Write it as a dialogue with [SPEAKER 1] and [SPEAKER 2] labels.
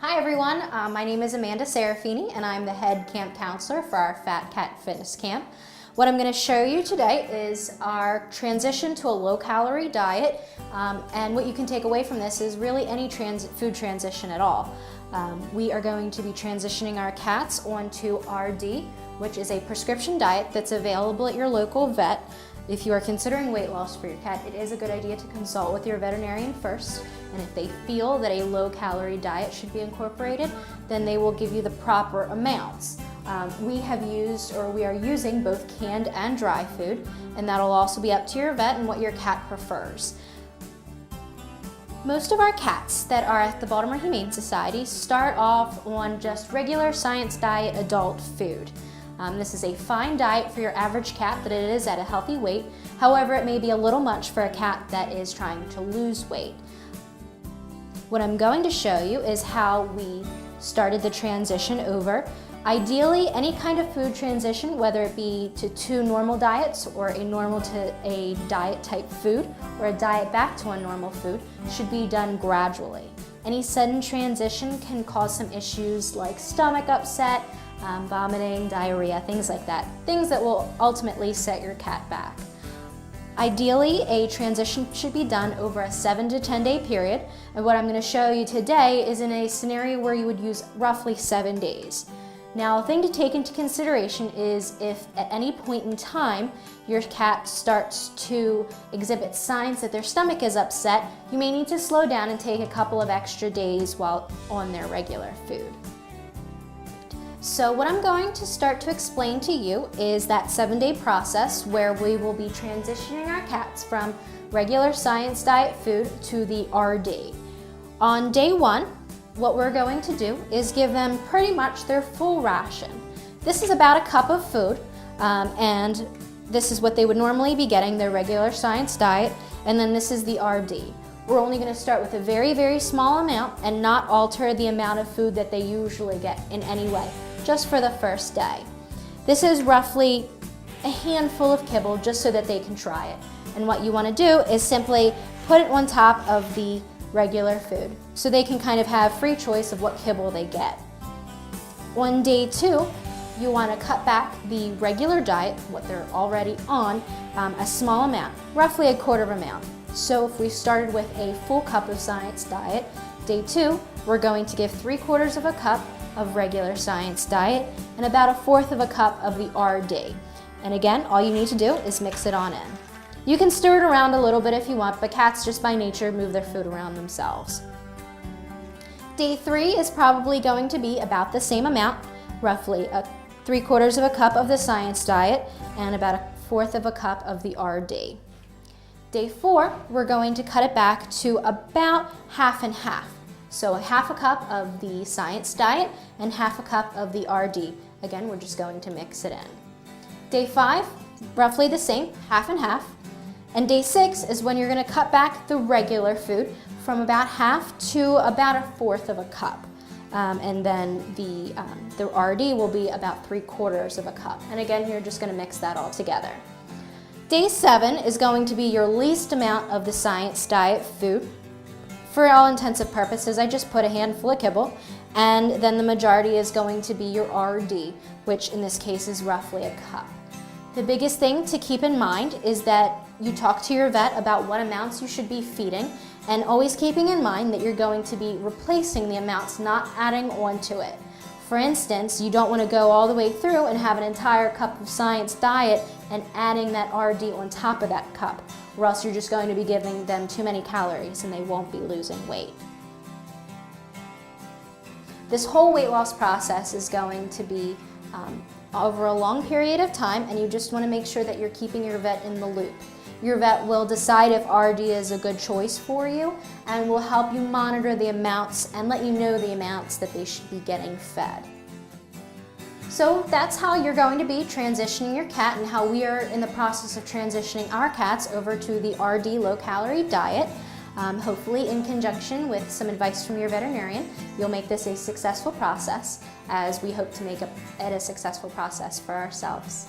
[SPEAKER 1] Hi everyone, my name is Amanda Serafini and I'm the head camp counselor for our Fat Cat Fitness Camp. What I'm going to show you today is our transition to a low-calorie diet, and what you can take away from this is really any food transition at all. We are going to be transitioning our cats onto RD, which is a prescription diet that's available at your local vet. If you are considering weight loss for your cat, it is a good idea to consult with your veterinarian first, and if they feel that a low-calorie diet should be incorporated, then they will give you the proper amounts. We are using both canned and dry food, and that'll also be up to your vet and what your cat prefers. Most of our cats that are at the Baltimore Humane Society start off on just regular science diet adult food. This is a fine diet for your average cat that it is at a healthy weight. However, it may be a little much for a cat that is trying to lose weight. What I'm going to show you is how we started the transition over. Ideally, any kind of food transition, whether it be to two normal diets or a normal to a diet type food or a diet back to a normal food, should be done gradually. Any sudden transition can cause some issues like stomach upset, vomiting, diarrhea, things like that. Things that will ultimately set your cat back. Ideally, a transition should be done over a 7 to 10 day period, and what I'm going to show you today is in a scenario where you would use roughly 7 days. Now, a thing to take into consideration is if at any point in time your cat starts to exhibit signs that their stomach is upset, you may need to slow down and take a couple of extra days while on their regular food. So what I'm going to start to explain to you is that 7-day process where we will be transitioning our cats from regular science diet food to the RD. On day 1, what we're going to do is give them pretty much their full ration. This is about a cup of food, and this is what they would normally be getting, their regular science diet, and then this is the RD. We're only going to start with a very, very small amount and not alter the amount of food that they usually get in any way, just for the first day. This is roughly a handful of kibble just so that they can try it. And what you want to do is simply put it on top of the regular food so they can kind of have free choice of what kibble they get. On day 2, you want to cut back the regular diet, what they're already on, a small amount, roughly a quarter of amount. So if we started with a full cup of science diet, day 2, we're going to give 3/4 of a cup of regular science diet and about 1/4 of a cup of the RD. And again, all you need to do is mix it on in. You can stir it around a little bit if you want, but cats just by nature move their food around themselves. Day 3 is probably going to be about the same amount, roughly 3/4 of a cup of the science diet and about 1/4 of a cup of the RD. Day 4, we're going to cut it back to about half and half. So 1/2 a cup of the science diet and 1/2 a cup of the RD. Again, we're just going to mix it in. Day 5, roughly the same, half and half. And day 6 is when you're going to cut back the regular food from about half to about 1/4 of a cup. And then the RD will be about 3/4 of a cup. And again, you're just going to mix that all together. Day 7 is going to be your least amount of the science diet food. For all intents and purposes, I just put a handful of kibble, and then the majority is going to be your RD, which in this case is roughly a cup. The biggest thing to keep in mind is that you talk to your vet about what amounts you should be feeding, and always keeping in mind that you're going to be replacing the amounts, not adding on to it. For instance, you don't want to go all the way through and have an entire cup of science diet and adding that RD on top of that cup, or else you're just going to be giving them too many calories and they won't be losing weight. This whole weight loss process is going to be over a long period of time, and you just want to make sure that you're keeping your vet in the loop. Your vet will decide if RD is a good choice for you and will help you monitor the amounts and let you know the amounts that they should be getting fed. So that's how you're going to be transitioning your cat and how we are in the process of transitioning our cats over to the RD low-calorie diet. Hopefully in conjunction with some advice from your veterinarian, you'll make this a successful process, as we hope to make it a successful process for ourselves.